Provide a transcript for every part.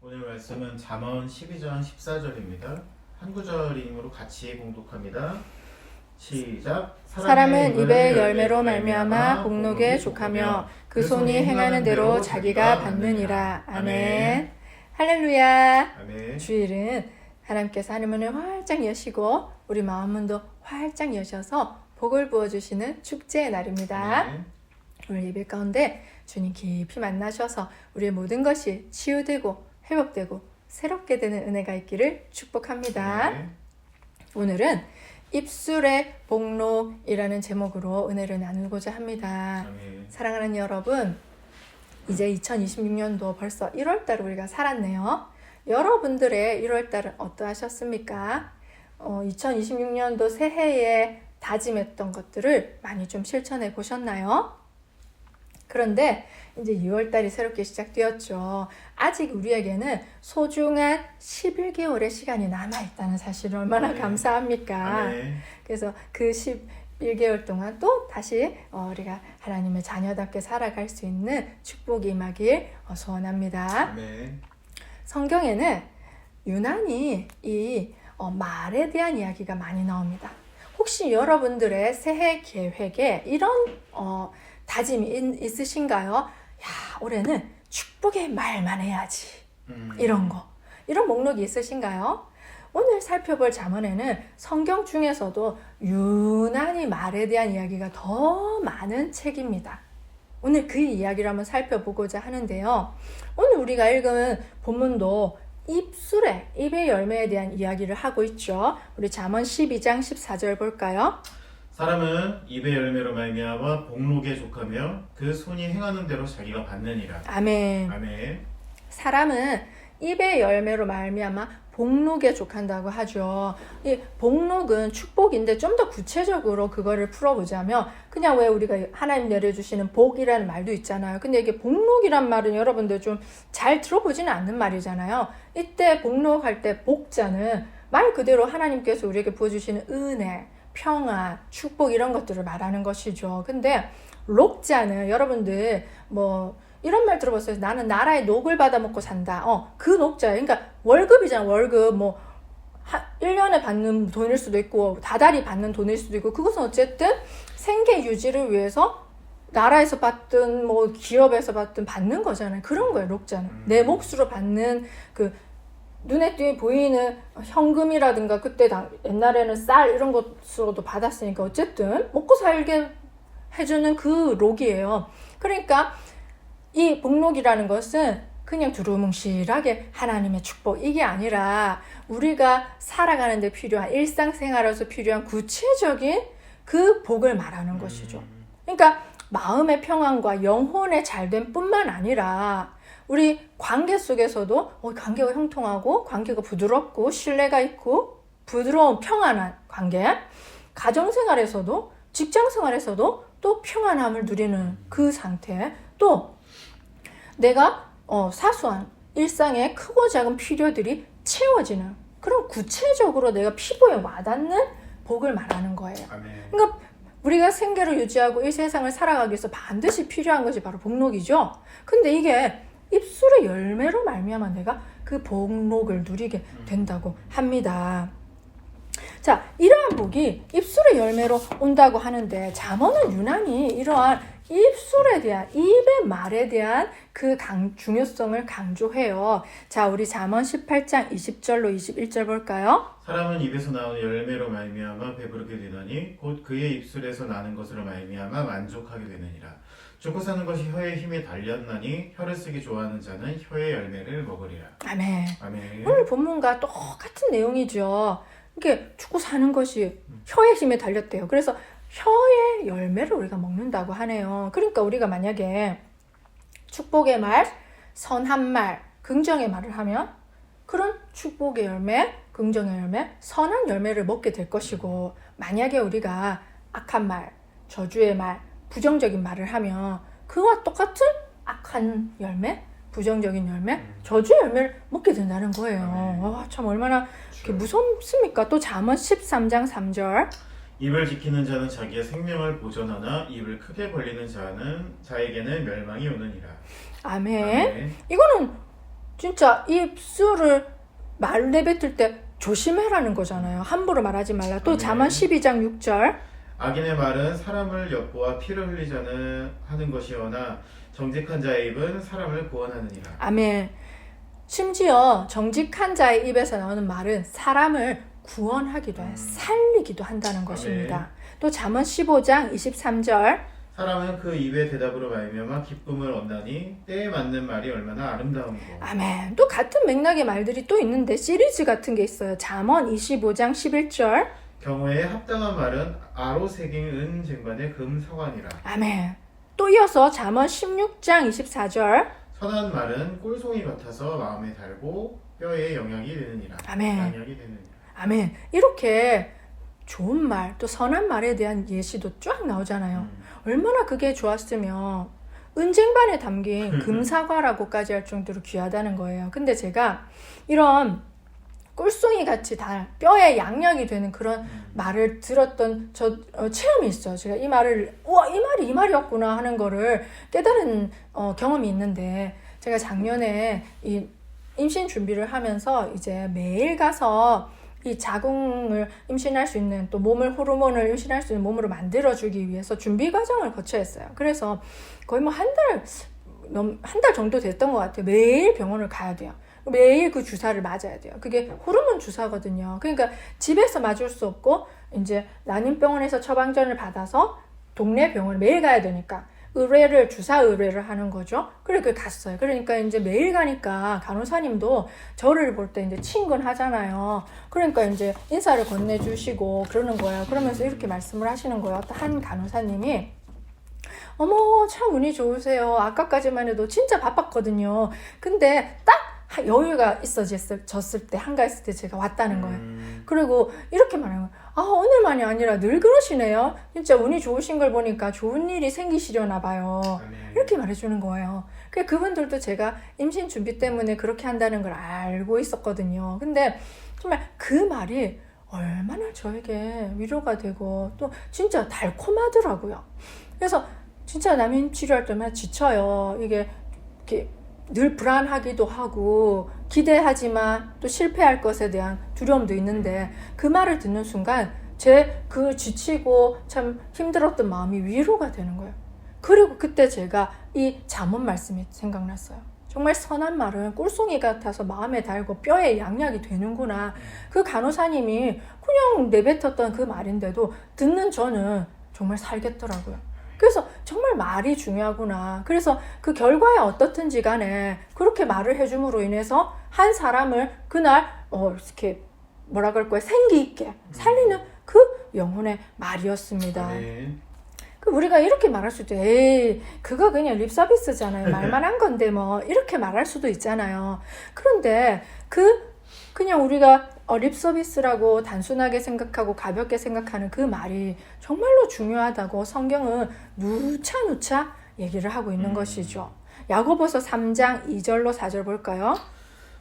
오늘 말씀은 잠언 12장 14절입니다. 한 구절이므로 같이 봉독합니다. 시작. 사람은 입의 열매로 말미암아 복록에 족하며 그 손이 행하는 대로 자기가 받느니라. 아멘. 할렐루야. 아멘. 주일은 하나님께서 하늘문을 활짝 여시고 우리 마음문도 활짝 여셔서 복을 부어주시는 축제의 날입니다. 아멘. 오늘 예배 가운데 주님 깊이 만나셔서 우리의 모든 것이 치유되고 회복되고 새롭게 되는 은혜가 있기를 축복합니다. 아멘. 오늘은 입술의 복록이라는 제목으로 은혜를 나누고자 합니다. 아멘. 사랑하는 여러분, 이제 2026년도 벌써 1월달 우리가 살았네요. 여러분들의 1월달은 어떠하셨습니까? 2026년도 새해에 다짐했던 것들을 많이 좀 실천해 보셨나요? 그런데 이제 2월달이 새롭게 시작되었죠. 아직 우리에게는 소중한 11개월의 시간이 남아있다는 사실을 얼마나 네. 감사합니까? 아멘. 그래서 그 11개월 동안 또 다시 우리가 하나님의 자녀답게 살아갈 수 있는 축복이 임하길 소원합니다. 아멘. 성경에는 유난히 이 말에 대한 이야기가 많이 나옵니다. 혹시 여러분들의 새해 계획에 이런 다짐이 있으신가요? 야, 올해는 축복의 말만 해야지. 이런 목록이 있으신가요? 오늘 살펴볼 잠언에는 성경 중에서도 유난히 말에 대한 이야기가 더 많은 책입니다. 오늘 그 이야기를 한번 살펴보고자 하는데요. 오늘 우리가 읽은 본문도 입의 열매에 대한 이야기를 하고 있죠. 우리 잠언 12장 14절 볼까요? 사람은 입의 열매로 말미암아 복록에 족하며 그 손이 행하는 대로 자기가 받느니라. 아멘. 아멘. 사람은 입의 열매로 말미암아 복록에 족한다고 하죠. 이 복록은 축복인데 좀 더 구체적으로 그거를 풀어보자면 그냥 왜 우리가 하나님 내려주시는 복이라는 말도 있잖아요. 근데 이게 복록이란 말은 여러분들 좀 잘 들어보지는 않는 말이잖아요. 이때 복록할 때 복자는 말 그대로 하나님께서 우리에게 부어주시는 은혜, 평안, 축복 이런 것들을 말하는 것이죠. 근데 록자는 여러분들 이런 말 들어봤어요. 나는 나라의 녹을 받아먹고 산다. 그 녹자예요. 그러니까 월급이잖아. 월급 1년에 받는 돈일 수도 있고 다달이 받는 돈일 수도 있고 그것은 어쨌든 생계 유지를 위해서 나라에서 받든 기업에서 받는 거잖아요. 그런 거예요. 록자는. 내 몫으로 받는 그 눈에 띄게 보이는 현금이라든가 그때 옛날에는 쌀 이런 것으로도 받았으니까 어쨌든 먹고 살게 해주는 그 록이에요. 그러니까 이 복록이라는 것은 그냥 두루뭉실하게 하나님의 축복 이게 아니라 우리가 살아가는 데 필요한 일상생활에서 필요한 구체적인 그 복을 말하는 것이죠. 그러니까 마음의 평안과 영혼의 잘됨 뿐만 아니라 우리 관계 속에서도 관계가 형통하고 관계가 부드럽고 신뢰가 있고 부드러운 평안한 관계, 가정생활에서도 직장생활에서도 또 평안함을 누리는 그 상태, 또 내가 사소한 일상의 크고 작은 필요들이 채워지는 그런 구체적으로 내가 피부에 와닿는 복을 말하는 거예요. 아멘. 그러니까 우리가 생계를 유지하고 이 세상을 살아가기 위해서 반드시 필요한 것이 바로 복록이죠. 근데 이게 입술의 열매로 말미암아 내가 그 복록을 누리게 된다고 합니다. 자, 이러한 복이 입술의 열매로 온다고 하는데 잠언은 유난히 이러한 입술에 대한, 입의 말에 대한 그 중요성을 강조해요. 자, 우리 잠언 18장 20절로 21절 볼까요? 사람은 입에서 나오는 열매로 말미암아 배부르게 되더니 곧 그의 입술에서 나는 것으로 말미암아 만족하게 되느니라. 죽고 사는 것이 혀의 힘에 달렸나니 혀를 쓰기 좋아하는 자는 혀의 열매를 먹으리라. 아멘. 아멘. 오늘 본문과 똑같은 내용이죠. 이게 죽고 사는 것이 혀의 힘에 달렸대요. 그래서 혀의 열매를 우리가 먹는다고 하네요. 그러니까 우리가 만약에 축복의 말, 선한 말, 긍정의 말을 하면 그런 축복의 열매, 긍정의 열매, 선한 열매를 먹게 될 것이고 만약에 우리가 악한 말, 저주의 말, 부정적인 말을 하면 그와 똑같은 악한 열매, 부정적인 열매, 저주의 열매를 먹게 된다는 거예요. 참 얼마나 무섭습니까? 또 잠언 13장 3절 입을 지키는 자는 자기의 생명을 보존하나 입을 크게 벌리는 자에게는 멸망이 오느니라. 아멘. 아멘. 이거는 진짜 입술을 말 내뱉을 때 조심해라는 거잖아요. 함부로 말하지 말라. 또 아멘. 잠언 12장 6절. 악인의 말은 사람을 엿보아 피를 흘리자는 하는 것이오나 정직한 자의 입은 사람을 구원하느니라. 아멘. 심지어 정직한 자의 입에서 나오는 말은 사람을 구원하기도 해, 살리기도 한다는 것입니다. 또 잠언 15장 23절. 사람은 그 입의 대답으로 말미암아 기쁨을 얻나니 때에 맞는 말이 얼마나 아름다운고. 아멘. 또 같은 맥락의 말들이 또 있는데 시리즈 같은 게 있어요. 잠언 25장 11절. 경우에 합당한 말은 아로 새긴 은 쟁반의 금 서관이라. 아멘. 또 이어서 잠언 16장 24절. 선한 말은 꿀송이 같아서 마음에 달고 뼈에 영향이 되느니라. 아멘. 양약이 되느니라. 아멘. 이렇게 좋은 말, 또 선한 말에 대한 예시도 쫙 나오잖아요. 얼마나 그게 좋았으면 은쟁반에 담긴 금사과라고까지 할 정도로 귀하다는 거예요. 근데 제가 이런 꿀송이 같이 다 뼈에 양약이 되는 그런 말을 들었던 체험이 있어요. 제가 이 말을 우와 이 말이었구나 하는 거를 깨달은 경험이 있는데, 제가 작년에 이 임신 준비를 하면서 이제 매일 가서 이 자궁을 임신할 수 있는, 또 몸을 호르몬을 임신할 수 있는 몸으로 만들어주기 위해서 준비 과정을 거쳐야 했어요. 그래서 거의 뭐 한 달 정도 됐던 것 같아요. 매일 병원을 가야 돼요. 매일 그 주사를 맞아야 돼요. 그게 호르몬 주사거든요. 그러니까 집에서 맞을 수 없고 이제 난임병원에서 처방전을 받아서 동네 병원에 매일 가야 되니까 주사 의뢰를 하는 거죠. 그렇게 갔어요. 그러니까 이제 매일 가니까 간호사님도 저를 볼 때 이제 친근하잖아요. 그러니까 이제 인사를 건네주시고 그러는 거예요. 그러면서 이렇게 말씀을 하시는 거예요. 한 간호사님이 어머 참 운이 좋으세요. 아까까지만 해도 진짜 바빴거든요. 근데 딱 여유가 있어졌을 때, 한가했을 때 제가 왔다는 거예요. 그리고 이렇게 말하는 거예요. 아, 오늘만이 아니라 늘 그러시네요. 진짜 운이 좋으신 걸 보니까 좋은 일이 생기시려나 봐요. 이렇게 말해주는 거예요. 그분들도 제가 임신 준비 때문에 그렇게 한다는 걸 알고 있었거든요. 근데 정말 그 말이 얼마나 저에게 위로가 되고 또 진짜 달콤하더라고요. 그래서 진짜 남인 치료할 때마다 지쳐요. 이게 이렇게 늘 불안하기도 하고 기대하지만 또 실패할 것에 대한 두려움도 있는데, 그 말을 듣는 순간 제 그 지치고 참 힘들었던 마음이 위로가 되는 거예요. 그리고 그때 제가 이 잠언 말씀이 생각났어요. 정말 선한 말은 꿀송이 같아서 마음에 달고 뼈에 양약이 되는구나. 그 간호사님이 그냥 내뱉었던 그 말인데도 듣는 저는 정말 살겠더라고요. 그래서 정말 말이 중요하구나. 그래서 그 결과에 어떻든지 간에 그렇게 말을 해줌으로 인해서 한 사람을 그날 이렇게 뭐라 그럴까요? 생기 있게 살리는 그 영혼의 말이었습니다. 그 우리가 이렇게 말할 수도, 에이 그거 그냥 립서비스잖아요. 말만 한 건데 뭐 이렇게 말할 수도 있잖아요. 그런데 그냥 우리가 립서비스라고 단순하게 생각하고 가볍게 생각하는 그 말이 정말로 중요하다고 성경은 누차 얘기를 하고 있는 것이죠. 야고보서 3장 2절로 4절 볼까요?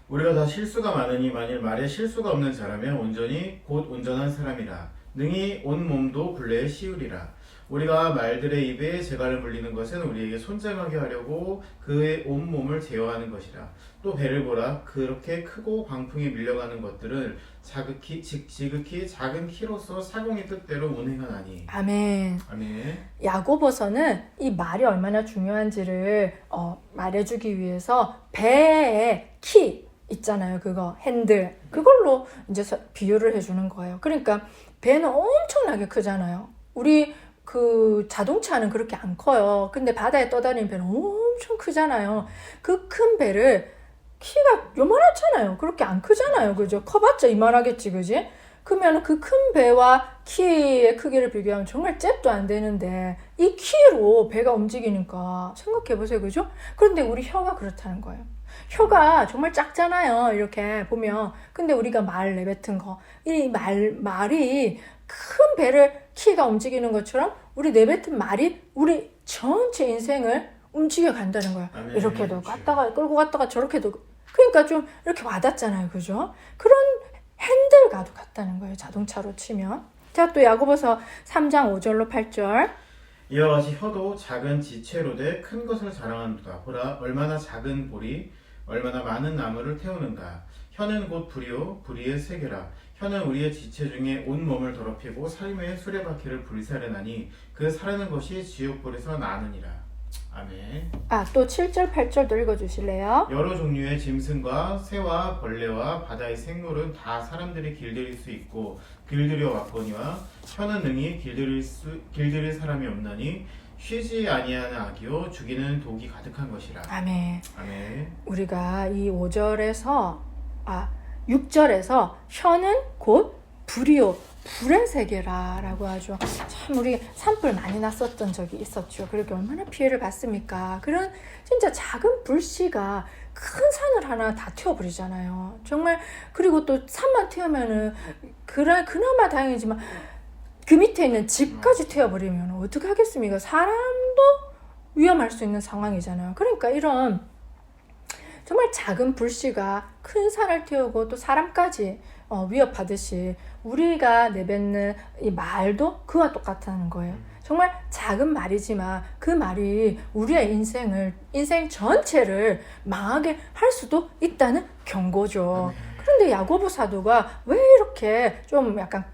우리가 다 실수가 많으니 만일 말에 실수가 없는 자라면 온전히 곧 온전한 사람이라 능히 온 몸도 굴레에 씌우리라. 우리가 말들의 입에 재갈을 물리는 것은 우리에게 손장하게 하려고 그의 온 몸을 제어하는 것이라. 또 배를 보라. 그렇게 크고 광풍이 밀려가는 것들을 지극히 작은 키로서 사공의 뜻대로 운행하나니. 아멘. 아멘. 야고보서는 이 말이 얼마나 중요한지를 말해주기 위해서 배의 키 있잖아요. 그거 핸들, 그걸로 이제 비유를 해주는 거예요. 그러니까 배는 엄청나게 크잖아요. 우리 그 자동차는 그렇게 안 커요. 근데 바다에 떠다니는 배는 엄청 크잖아요. 그 큰 배를, 키가 요만하잖아요. 그렇게 안 크잖아요. 그죠? 커봤자 이만하겠지, 그지? 그러면 그 큰 배와 키의 크기를 비교하면 정말 잽도 안 되는데 이 키로 배가 움직이니까 생각해보세요. 그죠? 그런데 우리 혀가 그렇다는 거예요. 혀가 정말 작잖아요. 이렇게 보면. 근데 우리가 말 내뱉은 거, 이 말이 큰 배를 키가 움직이는 것처럼 우리 내뱉은 말이 우리 전체 인생을 움직여 간다는 거예요. 아멘. 이렇게도 갔다가 끌고 갔다가 저렇게도. 그러니까 좀 이렇게 와닿잖아요. 그죠? 그런 핸들과도 같다는 거예요. 자동차로 치면. 자, 또 야고보서 3장 5절로 8절. 이와 같이 혀도 작은 지체로 돼 큰 것을 자랑하는도다. 보라, 얼마나 작은 볼이 얼마나 많은 나무를 태우는가. 혀는 곧 불이요 불의의 세계라. 혀는 우리의 지체 중에 온 몸을 더럽히고 삶의 수레바퀴를 불살르나니 그 사르는 것이 지옥불에서 나느니라. 아멘. 또 7절 8절도 읽어주실래요? 여러 종류의 짐승과 새와 벌레와 바다의 생물은 다 사람들이 길들일 수 있고 길들여 왔거니와 혀는 능히 길들일 사람이 없나니 쉬지 아니하는 악이요 죽이는 독이 가득한 것이라. 아멘. 아멘. 우리가 이 6절에서 혀는 곧 불이요 불의 세계라라고 하죠. 참 우리 산불 많이 났었던 적이 있었죠. 그렇게 얼마나 피해를 봤습니까? 그런 진짜 작은 불씨가 큰 산을 하나 다 태워버리잖아요. 정말. 그리고 또 산만 태우면은 그나마 다행이지만 그 밑에 있는 집까지 태워버리면 어떻게 하겠습니까? 사람도 위험할 수 있는 상황이잖아요. 그러니까 이런 정말 작은 불씨가 큰 산을 태우고 또 사람까지 위협하듯이 우리가 내뱉는 이 말도 그와 똑같다는 거예요. 정말 작은 말이지만 그 말이 우리의 인생 전체를 망하게 할 수도 있다는 경고죠. 그런데 야고보 사도가 왜 이렇게 좀 약간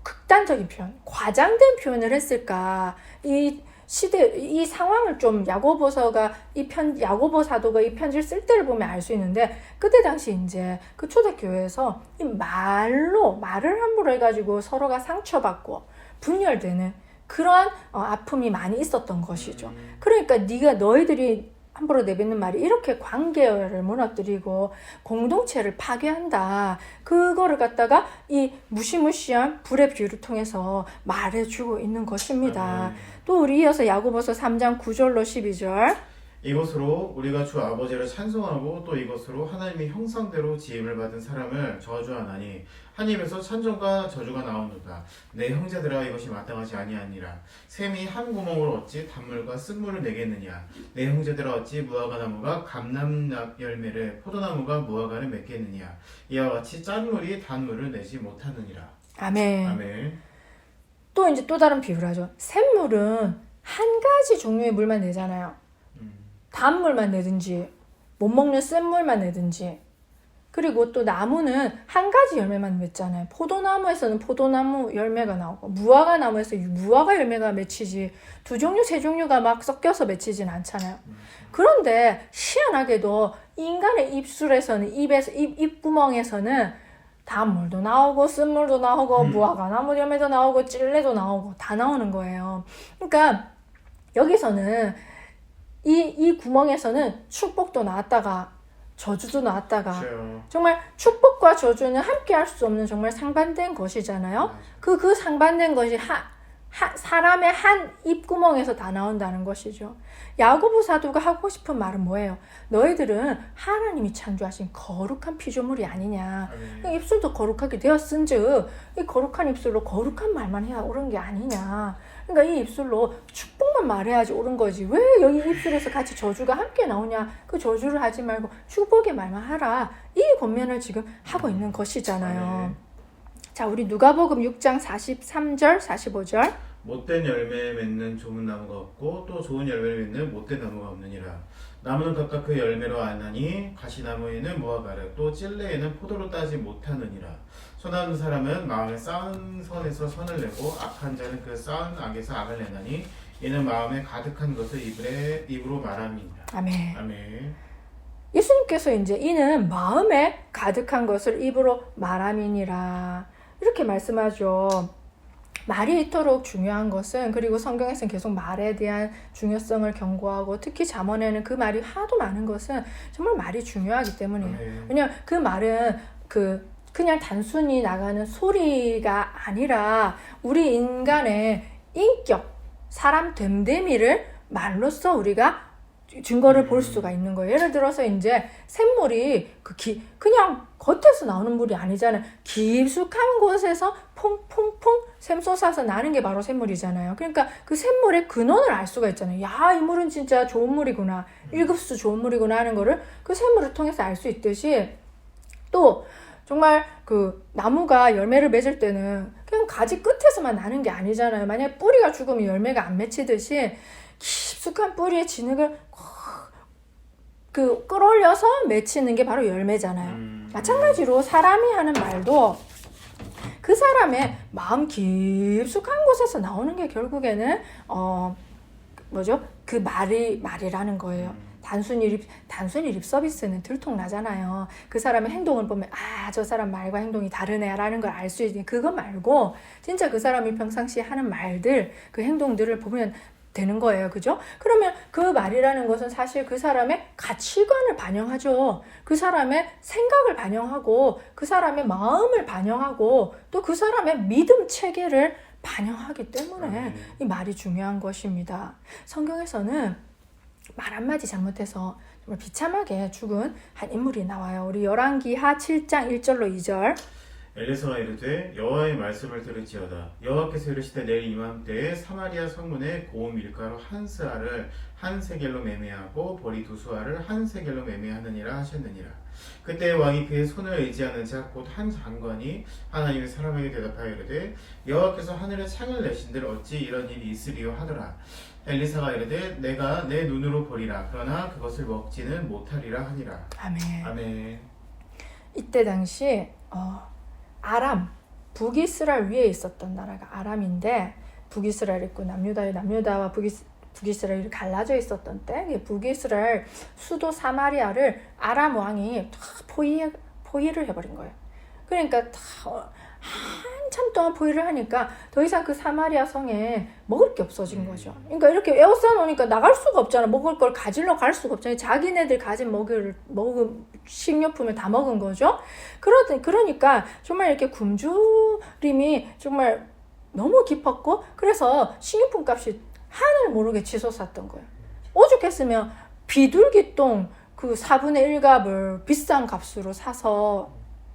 극단적인 표현, 과장된 표현을 했을까? 이 상황을 좀 야고보 사도가 이 편지를 쓸 때를 보면 알 수 있는데, 그때 당시 이제 그 초대교회에서 이 말을 함부로 해가지고 서로가 상처받고 분열되는 그런 아픔이 많이 있었던 것이죠. 그러니까 너희들이 함부로 내뱉는 말이 이렇게 관계를 무너뜨리고 공동체를 파괴한다. 그거를 갖다가 이 무시무시한 불의 비유를 통해서 말해주고 있는 것입니다. 또 우리 이어서 야고보서 3장 9절로 12절. 이것으로 우리가 주 아버지를 찬송하고 또 이것으로 하나님의 형상대로 지음을 받은 사람을 저주하나니 하나님에서 찬송과 저주가 나오노다. 내 형제들아, 이것이 마땅하지 아니하니라. 샘이 한 구멍으로 어찌 단물과 쓴물을 내겠느냐. 내 형제들아, 어찌 무화과 나무가 감람 열매를 포도나무가 무화과를 맺겠느냐. 이와 같이 짠물이 단물을 내지 못하느니라. 아멘. 아멘. 또 다른 비유를 하죠. 샘물은 한 가지 종류의 물만 내잖아요. 단물만 내든지 못 먹는 쓴물만 내든지. 그리고 또 나무는 한 가지 열매만 맺잖아요. 포도나무에서는 포도나무 열매가 나오고 무화과 나무에서 무화과 열매가 맺히지 두 종류 세 종류가 막 섞여서 맺히진 않잖아요. 그런데 희한하게도 인간의 입술에서는 입구멍에서는 단물도 나오고 쓴물도 나오고 무화과 나무 열매도 나오고 찔레도 나오고 다 나오는 거예요. 그러니까 여기서는 이 구멍에서는 축복도 나왔다가 저주도 나왔다가 그렇죠. 정말 축복과 저주는 함께 할 수 없는 정말 상반된 것이잖아요. 그 상반된 것이 사람의 한 입구멍에서 다 나온다는 것이죠. 야고보 사도가 하고 싶은 말은 뭐예요? 너희들은 하나님이 창조하신 거룩한 피조물이 아니냐. 입술도 거룩하게 되었은즉 이 거룩한 입술로 거룩한 말만 해야 옳은 게 아니냐. 그러니까 이 입술로 축복만 말해야지 옳은 거지. 왜 여기 입술에서 같이 저주가 함께 나오냐. 그 저주를 하지 말고 축복의 말만 하라. 이 권면을 지금 하고 있는 것이잖아요. 자, 우리 누가복음 6장 43절 45절. 못된 열매 맺는 좋은 나무가 없고 또 좋은 열매를 맺는 못된 나무가 없느니라. 나무는 각각 그 열매로 아나니 가시나무에는 무화과를 또 찔레에는 포도를 따지 못하느니라. 선한 사람은 마음에 쌓은 선에서 선을 내고 악한 자는 그 쌓은 악에서 악을 내나니 이는 마음에 가득한 것을 입으로 말함이니라. 아멘. 아멘. 예수님께서 이제 이는 마음에 가득한 것을 입으로 말함이니라 이렇게 말씀하죠. 말이 이토록 중요한 것은, 그리고 성경에서는 계속 말에 대한 중요성을 경고하고 특히 잠언에는 그 말이 하도 많은 것은 정말 말이 중요하기 때문이에요. 왜냐하면 그 말은 그냥 단순히 나가는 소리가 아니라 우리 인간의 인격, 사람 됨됨이를 말로써 우리가 증거를 볼 수가 있는 거예요. 예를 들어서 이제 샘물이 그냥 겉에서 나오는 물이 아니잖아요. 깊숙한 곳에서 퐁퐁퐁 샘솟아서 나는 게 바로 샘물이잖아요. 그러니까 그 샘물의 근원을 알 수가 있잖아요. 야, 이 물은 진짜 좋은 물이구나. 1급수 좋은 물이구나 하는 거를 그 샘물을 통해서 알 수 있듯이, 또 정말 그 나무가 열매를 맺을 때는 그냥 가지 끝에서만 나는 게 아니잖아요. 만약에 뿌리가 죽으면 열매가 안 맺히듯이 깊숙한 뿌리의 진흙을 그 끌어올려서 맺히는 게 바로 열매잖아요. 마찬가지로 사람이 하는 말도 그 사람의 마음 깊숙한 곳에서 나오는 게 결국에는 뭐죠? 그 말이라는 거예요. 단순히 립 서비스는 들통나잖아요. 그 사람의 행동을 보면 저 사람 말과 행동이 다르네라는 걸 알 수 있는 그거 말고 진짜 그 사람이 평상시에 하는 말들, 그 행동들을 보면 되는 거예요. 그죠? 그러면 그 말이라는 것은 사실 그 사람의 가치관을 반영하죠. 그 사람의 생각을 반영하고 그 사람의 마음을 반영하고 또 그 사람의 믿음 체계를 반영하기 때문에 이 말이 중요한 것입니다. 성경에서는 말 한마디 잘못해서 정말 비참하게 죽은 한 인물이 나와요. 우리 열왕기하 7장 1절로 2절. 엘리사가 이르되 여호와의 말씀을 들을지어다. 여호와께서 이르시되 내일 이맘때에 사마리아 성문에 고운 밀가루 한 스아를 한 세겔로 매매하고 보리 두 수아를 한 세겔로 매매하느니라 하셨느니라. 그때 왕이 그의 손을 의지하는 자 곧 한 장관이 하나님의 사람에게 대답하여 이르되 여호와께서 하늘에 창을 내신들 어찌 이런 일이 있으리요 하더라. 엘리사가 이르되 내가 내 눈으로 보리라. 그러나 그것을 먹지는 못하리라 하니라. 아멘. 아멘. 이때 당시 아람, 북이스라엘 위에 있었던 나라가 아람인데 포기스라엘 있고 남유다와 북이스라엘이 갈라져 있었던 때 북이스라엘 수도 사마리아를 아람 왕이 다 포위를 해버린 거예요. 그러니까 한참 동안 포위를 하니까 더 이상 그 사마리아 성에 먹을 게 없어진 거죠. 그러니까 이렇게 에워싸 놓으니까 나갈 수가 없잖아. 먹을 걸 가지러 갈 수가 없잖아요. 자기네들 가진 먹은 식료품을 다 먹은 거죠. 그러니까 정말 이렇게 굶주림이 정말 너무 깊었고 그래서 식료품 값이 하늘 모르게 치솟았던 거예요. 오죽했으면 비둘기똥 그 4분의 1값을 비싼 값으로 사서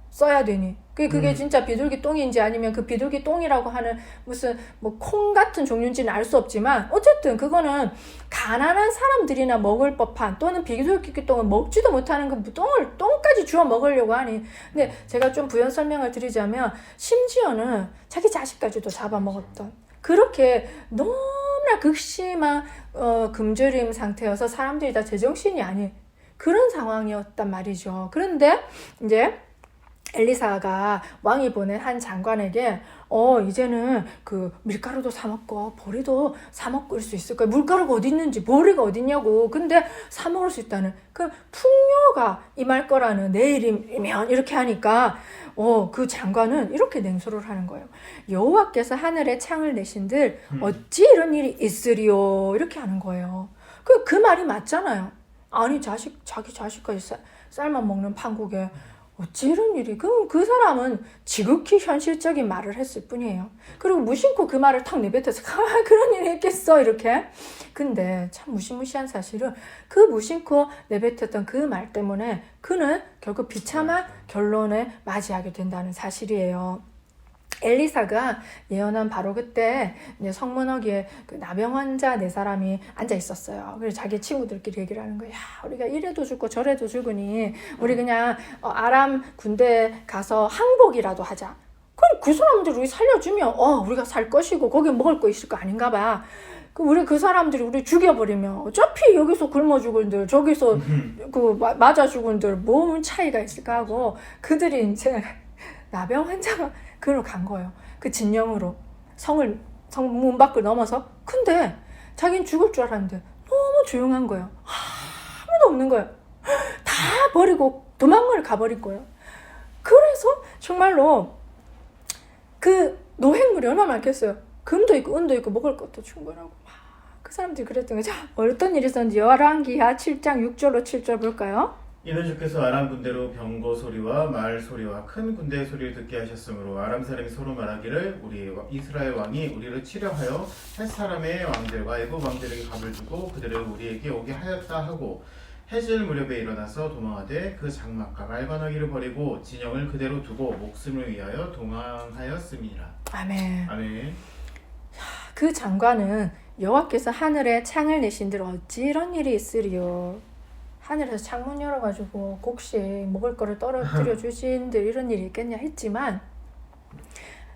써야 되니 그게 진짜 비둘기 똥인지 아니면 그 비둘기 똥이라고 하는 무슨 뭐 콩 같은 종류인지는 알 수 없지만 어쨌든 그거는 가난한 사람들이나 먹을 법한 또는 비둘기 똥은 먹지도 못하는 그 똥까지 주워 먹으려고 하니 근데 제가 좀 부연 설명을 드리자면 심지어는 자기 자식까지도 잡아먹었던 그렇게 너무나 극심한 굶주림 상태여서 사람들이 다 제정신이 아닌 그런 상황이었단 말이죠. 그런데 이제 엘리사가 왕이 보낸 한 장관에게 이제는 그 밀가루도 사 먹고 보리도 사 먹을 수 있을 거야. 밀가루가 어디 있는지 보리가 어디 있냐고. 근데 사 먹을 수 있다는 그 풍요가 임할 거라는 내일이면 이렇게 하니까 그 장관은 이렇게 냉소를 하는 거예요. 여호와께서 하늘에 창을 내신들 어찌 이런 일이 있으리요 이렇게 하는 거예요. 그 말이 맞잖아요. 아니 자기 자식까지 쌀만 먹는 판국에 어찌 이런 일이 그 사람은 지극히 현실적인 말을 했을 뿐이에요. 그리고 무심코 그 말을 탁 내뱉어서 그런 일이 있겠어 이렇게. 근데 참 무시무시한 사실은 그 무심코 내뱉었던 그 말 때문에 그는 결국 비참한 결론을 맞이하게 된다는 사실이에요. 엘리사가 예언한 바로 그때 이제 성문어기에 그 나병 환자 4사람이 앉아 있었어요. 그래서 자기 친구들끼리 얘기를 하는 거야. 우리가 이래도 죽고 저래도 죽으니 우리 그냥 아람 군대 가서 항복이라도 하자. 그럼 그 사람들 우리 살려주면 우리가 살 것이고 거기 먹을 거 있을 거 아닌가 봐. 우리 그 사람들이 우리 죽여버리면 어차피 여기서 굶어 죽은들 저기서 그 맞아 죽은들 뭔 차이가 있을까 하고 그들이 이제 나병 환자가 그로 간 거예요. 그 진영으로 성문 밖을 넘어서. 근데 자기는 죽을 줄 알았는데 너무 조용한 거예요. 아무도 없는 거예요. 다 버리고 도망을 가버릴 거예요. 그래서 정말로 그 노획물이 얼마나 많겠어요. 금도 있고 은도 있고 먹을 것도 충분하고 그 사람들이 그랬던 거죠. 어떤 일이 있었는지 열왕기하 7장 6절로 7절 볼까요? 이는 주께서 아람 군대로 병거 소리와 말 소리와 큰 군대의 소리를 듣게 하셨으므로 아람 사람이 서로 말하기를 우리 이스라엘 왕이 우리를 치려하여 헷 사람의 왕들과 애굽 왕들에게 갑을 주고 그들을 우리에게 오게 하였다 하고 해질 무렵에 일어나서 도망하되 그 장막과 말관하기를 버리고 진영을 그대로 두고 목숨을 위하여 도망하였음이라. 아멘. 아멘. 그 장관은 여호와께서 하늘에 창을 내신들 어찌 이런 일이 있으리요 하늘에서 창문 열어가지고 곡식 먹을 거를 떨어뜨려 주신들 이런 일이 있겠냐 했지만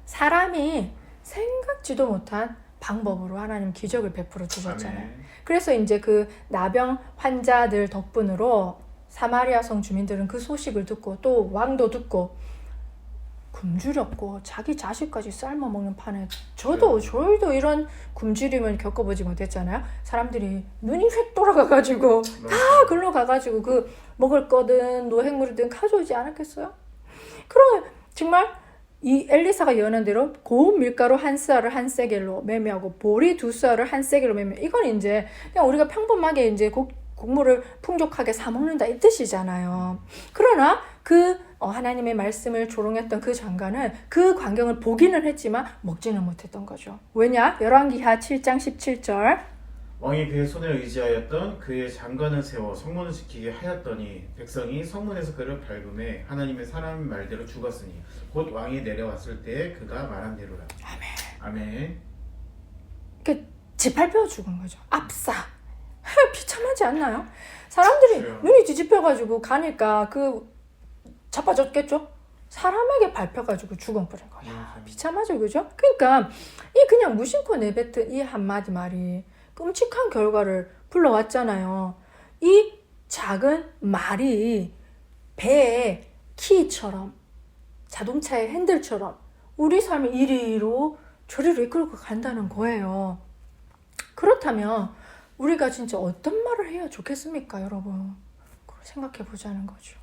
사람이 생각지도 못한 방법으로 하나님 기적을 베풀어 주셨잖아요. 아멘. 그래서 이제 그 나병 환자들 덕분으로 사마리아 성 주민들은 그 소식을 듣고 또 왕도 듣고 굶주렸고 자기 자식까지 삶아 먹는 판에 저희도 이런 굶주림을 겪어보지 못했잖아요. 사람들이 눈이 휙 돌아가가지고 다 글로 가가지고 그 먹을 거든 노획물이든 가져오지 않았겠어요? 그럼 정말 이 엘리사가 예언한 대로 고운 밀가루 한 쌀을 한 세겔로 매매하고 보리 두 쌀을 한 세겔로 매매. 이건 이제 그냥 우리가 평범하게 이제 곡물을 풍족하게 사 먹는다 이 뜻이잖아요. 그러나 그 하나님의 말씀을 조롱했던 그 장관은 그 광경을 보기는 했지만 먹지는 못했던 거죠. 왜냐? 열왕기하 7장 17절 왕이 그의 손에 의지하였던 그의 장관을 세워 성문을 지키게 하였더니 백성이 성문에서 그를 밟음에 하나님의 사람의 말대로 죽었으니 곧 왕이 내려왔을 때에 그가 말한 대로라. 아멘. 이렇게 짓밟혀 죽은 거죠. 압사. 비참하지 않나요? 사람들이 그렇죠. 눈이 뒤집혀가지고 가니까 자빠졌겠죠? 사람에게 밟혀가지고 죽어버린 거야. 비참하죠, 그죠? 그러니까 이 그냥 무심코 내뱉은 이 한마디 말이 끔찍한 결과를 불러왔잖아요. 이 작은 말이 배의 키처럼 자동차의 핸들처럼 우리 삶을 이리로 저리로 이끌고 간다는 거예요. 그렇다면 우리가 진짜 어떤 말을 해야 좋겠습니까, 여러분? 그걸 생각해 보자는 거죠.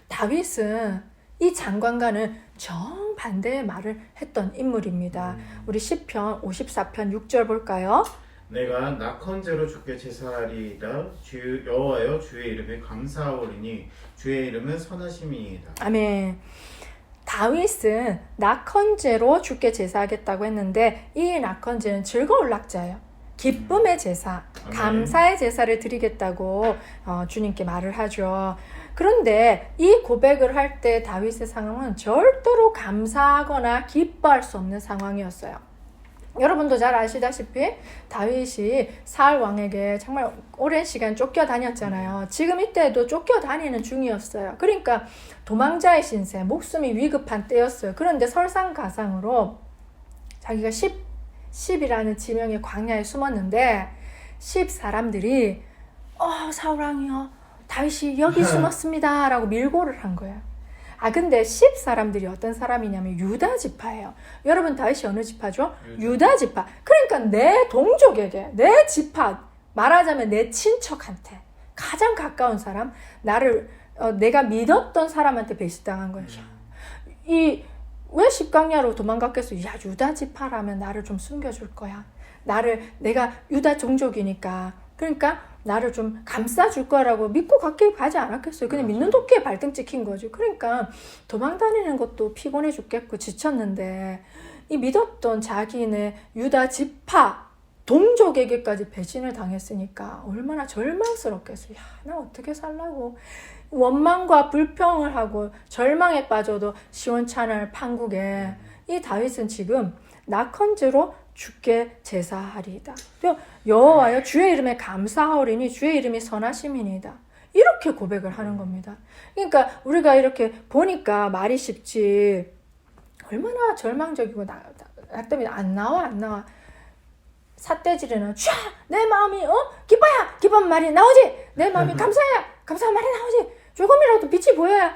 다윗은 이 장관과는 정반대의 말을 했던 인물입니다. 우리 시편 54편 6절 볼까요? 내가 낙헌제로 주께 제사하리이다. 여호와여 주의 이름에 감사하오리니 주의 이름은 선하심이니이다. 아멘. 다윗은 낙헌제로 주께 제사하겠다고 했는데 이 낙헌제는 즐거울 낙자예요. 기쁨의 제사, 감사의 제사를 드리겠다고 주님께 말을 하죠. 그런데 이 고백을 할 때 다윗의 상황은 절대로 감사하거나 기뻐할 수 없는 상황이었어요. 여러분도 잘 아시다시피 다윗이 사울 왕에게 정말 오랜 시간 쫓겨다녔잖아요. 지금 이때도 쫓겨다니는 중이었어요. 그러니까 도망자의 신세, 목숨이 위급한 때였어요. 그런데 설상가상으로 자기가 10이라는 지명의 광야에 숨었는데 10 사람들이 사울 왕이요, 다윗이 여기 숨었습니다 라고 밀고를 한 거예요. 근데 10 사람들이 어떤 사람이냐면 유다 지파예요. 여러분 다윗이 어느 지파죠? 유다 지파. 그러니까 내 동족에게, 내 지파, 말하자면 내 친척한테 가장 가까운 사람, 내가 믿었던 사람한테 배신당한 거죠. 왜 십강야로 도망갔겠어? 야, 유다 지파라면 나를 좀 숨겨줄 거야. 내가 유다 종족이니까. 그러니까 나를 좀 감싸줄 거라고 믿고 가지 않았겠어요. 그냥 믿는 도끼에 발등 찍힌 거죠. 그러니까 도망다니는 것도 피곤해 죽겠고 지쳤는데 이 믿었던 자기네 유다 지파 동족에게까지 배신을 당했으니까 얼마나 절망스럽겠어요. 야, 나 어떻게 살라고. 원망과 불평을 하고 절망에 빠져도 시원찮을 판국에 이 다윗은 지금 낙헌제로 주께 제사하리이다. 여호와여 주의 이름에 감사하오리니 주의 이름이 선하심이니이다. 이렇게 고백을 하는 겁니다. 그러니까 우리가 이렇게 보니까 말이 쉽지 얼마나 절망적이고 나 때문에 안 나와. 삿대질에는 내 마음이 기뻐야 말이 나오지. 내 마음이 감사한 말이 나오지. 조금이라도 빛이 보여야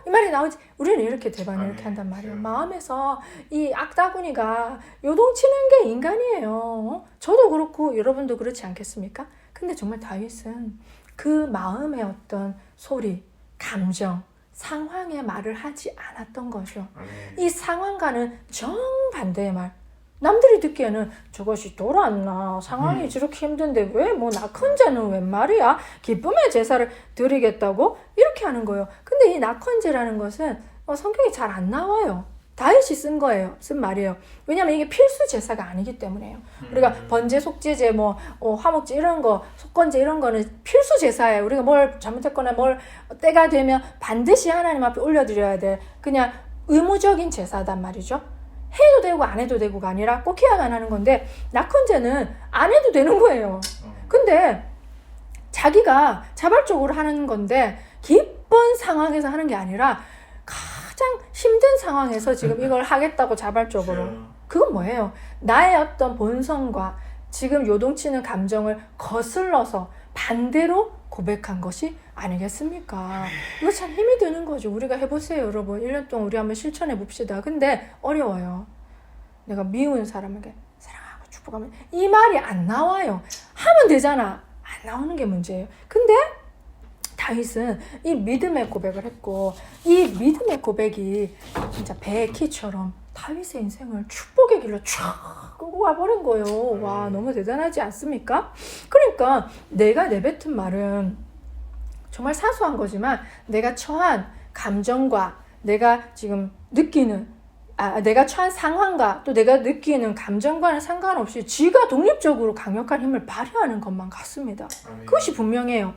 이 말이 나오지. 우리는 이렇게 대반을 이렇게 한단 말이에요. 마음에서 이 악다구니가 요동치는 게 인간이에요. 저도 그렇고 여러분도 그렇지 않겠습니까? 근데 정말 다윗은 그 마음의 어떤 소리, 감정, 상황의 말을 하지 않았던 거죠. 이 상황과는 정반대의 말. 남들이 듣기에는 저것이 돌았나, 상황이 저렇게 힘든데 왜 낙헌제는 웬 말이야, 기쁨의 제사를 드리겠다고 이렇게 하는 거예요. 근데 이 낙헌제라는 것은 성경에 잘 안 나와요. 다윗이 쓴 말이에요. 왜냐면 이게 필수 제사가 아니기 때문에요. 우리가 번제, 속죄제, 화목제 이런 거, 속건제 이런 거는 필수 제사예요. 우리가 뭘 잘못했거나 뭘 때가 되면 반드시 하나님 앞에 올려드려야 돼. 그냥 의무적인 제사단 말이죠. 해도 되고 안 해도 되고가 아니라 꼭 해야만 하는 건데 낙헌제는 안 해도 되는 거예요. 근데 자기가 자발적으로 하는 건데 기쁜 상황에서 하는 게 아니라 가장 힘든 상황에서 지금 이걸 하겠다고 자발적으로. 그렇죠. 그건 뭐예요? 나의 어떤 본성과 지금 요동치는 감정을 거슬러서 반대로 고백한 것이 아니겠습니까? 이거 참 힘이 드는 거죠. 우리가 해보세요, 여러분. 1년 동안 우리 한번 실천해 봅시다. 근데 어려워요. 내가 미운 사람에게 사랑하고 축복하면 이 말이 안 나와요. 하면 되잖아. 안 나오는 게 문제예요. 근데 다윗은 이 믿음의 고백을 했고 이 믿음의 고백이 진짜 배의 키처럼 다윗의 인생을 축복의 길로 쫙 끌고 가버린 거예요. 와, 너무 대단하지 않습니까? 그러니까 내가 내뱉은 말은 정말 사소한 거지만 내가 처한 감정과 내가 지금 느끼는 내가 처한 상황과 또 내가 느끼는 감정과는 상관없이 지가 독립적으로 강력한 힘을 발휘하는 것만 같습니다. 그것이 분명해요.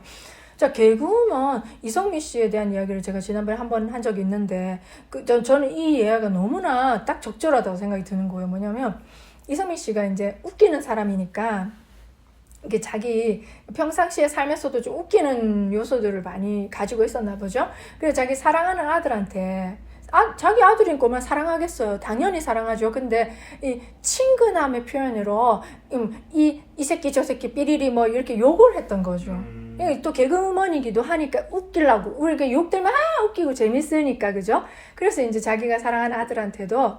자, 개그우먼 이성미 씨에 대한 이야기를 제가 지난번에 한번 한 적이 있는데 저는 이 이야기가 너무나 딱 적절하다고 생각이 드는 거예요. 뭐냐면 이성미 씨가 이제 웃기는 사람이니까 이게 자기 평상시의 삶에서도 좀 웃기는 요소들을 많이 가지고 있었나 보죠. 그래서 자기 사랑하는 아들한테 자기 아들인 거면 사랑하겠어요. 당연히 사랑하죠. 근데 이 친근함의 표현으로 이 새끼 저 새끼 삐리리 뭐 이렇게 욕을 했던 거죠. 또 개그우먼이기도 하니까 웃기려고 우리가 욕들면 웃기고 재밌으니까 그죠? 그래서 이제 자기가 사랑하는 아들한테도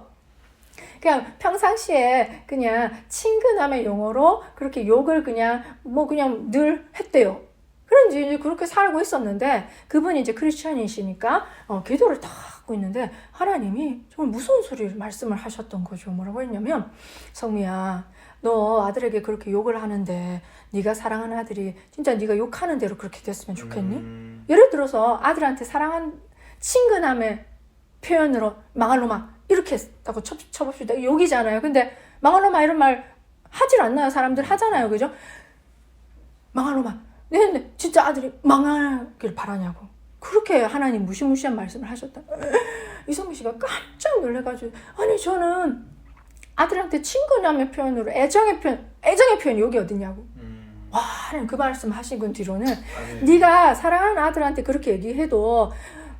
그냥 평상시에 그냥 친근함의 용어로 그렇게 욕을 그냥 늘 했대요. 그런지 이제 그렇게 살고 있었는데 그분이 이제 크리스천이시니까 기도를 딱 하고 있는데 하나님이 정말 무서운 소리를 말씀을 하셨던 거죠. 뭐라고 했냐면 성미야, 너 아들에게 그렇게 욕을 하는데 네가 사랑하는 아들이 진짜 네가 욕하는 대로 그렇게 됐으면 좋겠니? 예를 들어서 아들한테 사랑한 친근함의 표현으로 망할 놈아 이렇게 했다고 쳐봅시다. 욕이잖아요. 근데 망할 놈아 이런 말 하질 않나요? 사람들 하잖아요. 그죠? 망할 놈아. 네, 진짜 아들이 망하길 바라냐고. 그렇게 하나님 무시무시한 말씀을 하셨다. 이성미 씨가 깜짝 놀래가지고 아니 저는 아들한테 친근함의 표현으로 애정의 표현 여기 어디냐고. 와, 하나님 그 말씀 하시고 뒤로는 네가 사랑하는 아들한테 그렇게 얘기해도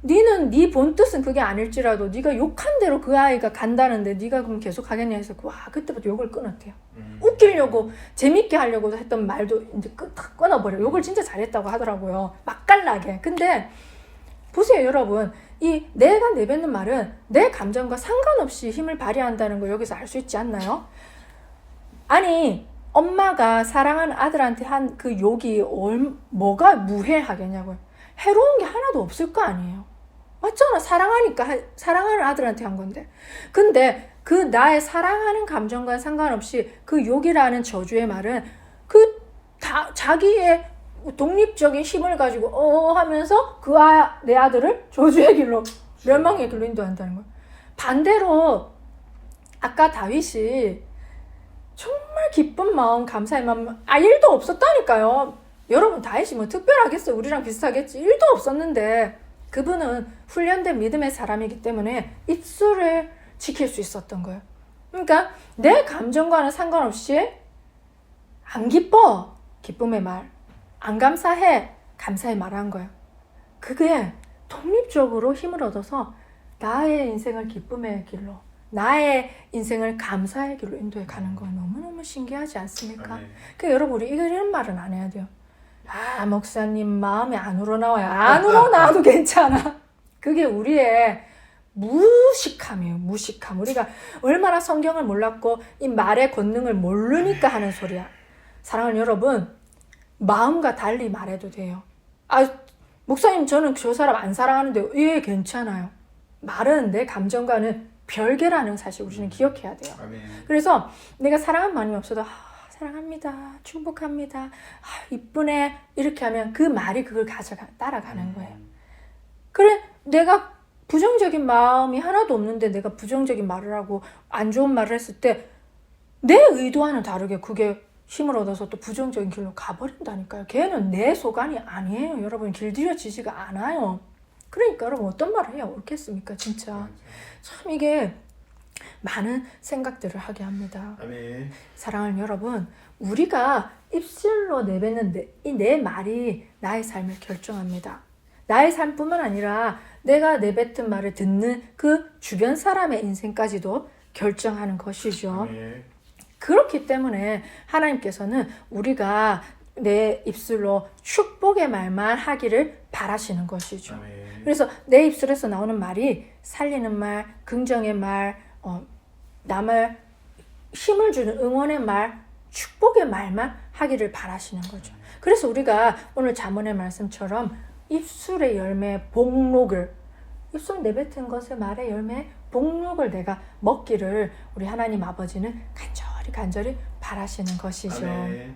니는 네 본 뜻은 그게 아닐지라도 네가 욕한 대로 그 아이가 간다는데 네가 그럼 계속 하겠냐 해서 와, 그때부터 욕을 끊었대요. 웃기려고 재밌게 하려고 했던 말도 이제 딱 끊어버려. 욕을 진짜 잘했다고 하더라고요. 맛깔나게. 근데 보세요, 여러분. 이 내가 내뱉는 말은 내 감정과 상관없이 힘을 발휘한다는 걸 여기서 알 수 있지 않나요? 아니, 엄마가 사랑하는 아들한테 한 그 욕이 뭐가 무해하겠냐고요. 해로운 게 하나도 없을 거 아니에요. 맞잖아. 사랑하니까 사랑하는 아들한테 한 건데. 근데 그 나의 사랑하는 감정과 상관없이 그 욕이라는 저주의 말은 자기의 독립적인 힘을 가지고 하면서 내 아들을 저주의 길로 멸망의 길로 인도한다는 거예요. 반대로 아까 다윗이 정말 기쁜 마음, 감사의 마음, 일도 없었다니까요. 여러분 다윗이 뭐 특별하겠어요? 우리랑 비슷하겠지? 일도 없었는데 그분은 훈련된 믿음의 사람이기 때문에 입술을 지킬 수 있었던 거예요. 그러니까 내 감정과는 상관없이 안 기뻐, 기쁨의 말, 안 감사해, 감사의 말을 한 거예요. 그게 독립적으로 힘을 얻어서 나의 인생을 기쁨의 길로, 나의 인생을 감사의 길로 인도해 가는 거 너무너무 신기하지 않습니까? 그러니까 여러분 우리 이런 말은 안 해야 돼요. 목사님 마음이 안 우러나와요. 안 우러나와도 괜찮아. 그게 우리의 무식함이에요. 무식함. 우리가 얼마나 성경을 몰랐고 이 말의 권능을 모르니까 하는 소리야. 사랑하는 여러분, 마음과 달리 말해도 돼요. 목사님 저는 저 사람 안 사랑하는데 예, 괜찮아요. 말은 내 감정과는 별개라는 사실 우리는 기억해야 돼요. 그래서 내가 사랑한 마음이 없어도 사랑합니다. 축복합니다. 이쁘네. 이렇게 하면 그 말이 그걸 따라가는 거예요. 그래, 내가 부정적인 마음이 하나도 없는데 내가 부정적인 말을 하고 안 좋은 말을 했을 때 내 의도와는 다르게 그게 힘을 얻어서 또 부정적인 길로 가버린다니까요. 걔는 내 소관이 아니에요. 여러분 길들여지지가 않아요. 그러니까 여러분 어떤 말을 해야 옳겠습니까? 진짜 참 이게 많은 생각들을 하게 합니다. 아멘. 사랑하는 여러분, 우리가 입술로 내뱉는 이 내 말이 나의 삶을 결정합니다. 나의 삶뿐만 아니라 내가 내뱉은 말을 듣는 그 주변 사람의 인생까지도 결정하는 것이죠. 아멘. 그렇기 때문에 하나님께서는 우리가 내 입술로 축복의 말만 하기를 바라시는 것이죠. 아멘. 그래서 내 입술에서 나오는 말이 살리는 말, 긍정의 말, 남을 힘을 주는 응원의 말, 축복의 말만 하기를 바라시는 거죠. 그래서 우리가 오늘 잠언의 말씀처럼 입술의 열매 복록을, 입술 내뱉은 것의 말의 열매 복록을 내가 먹기를 우리 하나님 아버지는 간절히 바라시는 것이죠. 아멘.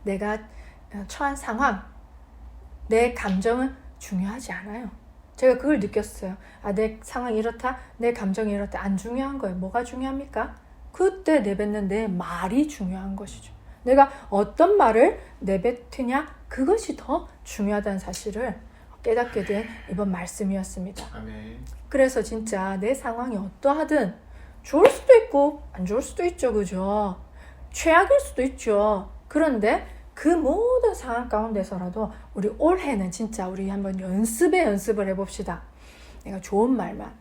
내가 처한 상황, 내 감정은 중요하지 않아요. 제가 그걸 느꼈어요. 내 상황이 이렇다, 내 감정이 이렇다. 안 중요한 거예요. 뭐가 중요합니까? 그때 내뱉는 내 말이 중요한 것이죠. 내가 어떤 말을 내뱉으냐, 그것이 더 중요하다는 사실을 깨닫게 된 이번 말씀이었습니다. 아멘. 그래서 진짜 내 상황이 어떠하든 좋을 수도 있고 안 좋을 수도 있죠. 그죠? 최악일 수도 있죠. 그런데 그 모든 상황 가운데서라도 우리 올해는 진짜 우리 한번 연습을 해봅시다. 내가 좋은 말만,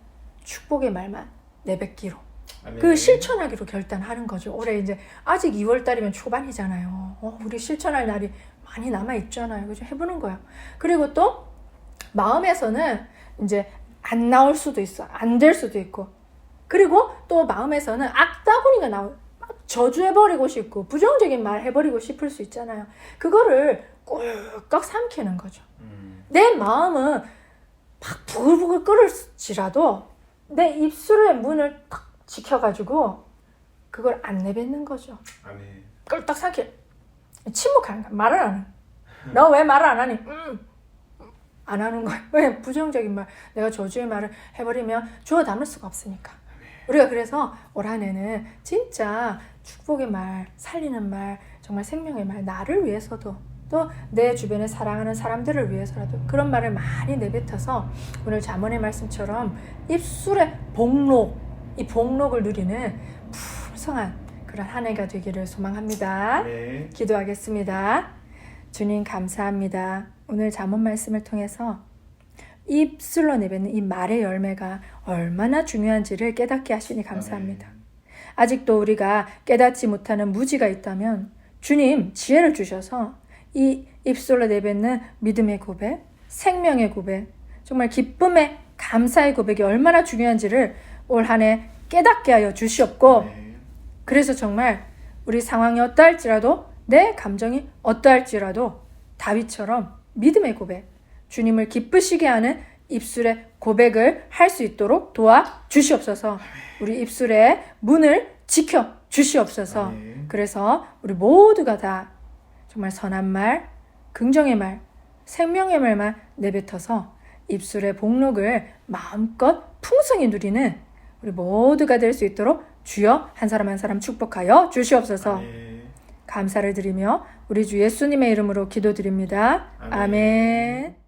축복의 말만 내뱉기로. 아멘. 그 실천하기로 결단하는 거죠. 올해 이제 아직 2월달이면 초반이잖아요. 우리 실천할 날이 많이 남아있잖아요. 그죠? 해보는 거예요. 그리고 또 마음에서는 이제 안 나올 수도 있어. 안 될 수도 있고. 그리고 또 마음에서는 악다구니가 막 저주해버리고 싶고 부정적인 말 해버리고 싶을 수 있잖아요. 그거를 꿀꺽 삼키는 거죠. 내 마음은 막 부글부글 끓을지라도 내 입술의 문을 딱 지켜가지고 그걸 안 내뱉는 거죠. 아멘. 꿀떡 삼키. 침묵하는 거야. 말을 안 해. 너 왜 말을 안 하니? 안 하는 거야. 왜? 부정적인 말, 내가 저주의 말을 해버리면 주워 담을 수가 없으니까. 우리가 그래서 올 한해는 진짜 축복의 말, 살리는 말, 정말 생명의 말, 나를 위해서도 또 내 주변에 사랑하는 사람들을 위해서라도 그런 말을 많이 내뱉어서 오늘 잠언의 말씀처럼 입술의 복록, 이 복록을 누리는 풍성한 그런 한 해가 되기를 소망합니다. 네. 기도하겠습니다. 주님 감사합니다. 오늘 잠언 말씀을 통해서 입술로 내뱉는 이 말의 열매가 얼마나 중요한지를 깨닫게 하시니 감사합니다. 아직도 우리가 깨닫지 못하는 무지가 있다면 주님 지혜를 주셔서 이 입술로 내뱉는 믿음의 고백, 생명의 고백, 정말 기쁨의 감사의 고백이 얼마나 중요한지를 올 한 해 깨닫게 하여 주시옵고, 그래서 정말 우리 상황이 어떠할지라도 내 감정이 어떠할지라도 다윗처럼 믿음의 고백, 주님을 기쁘시게 하는 입술의 고백을 할 수 있도록 도와 주시옵소서. 우리 입술의 문을 지켜 주시옵소서. 아멘. 그래서 우리 모두가 다 정말 선한 말, 긍정의 말, 생명의 말만 내뱉어서 입술의 복록을 마음껏 풍성히 누리는 우리 모두가 될 수 있도록 주여 한 사람 한 사람 축복하여 주시옵소서. 아멘. 감사를 드리며 우리 주 예수님의 이름으로 기도드립니다. 아멘. 아멘.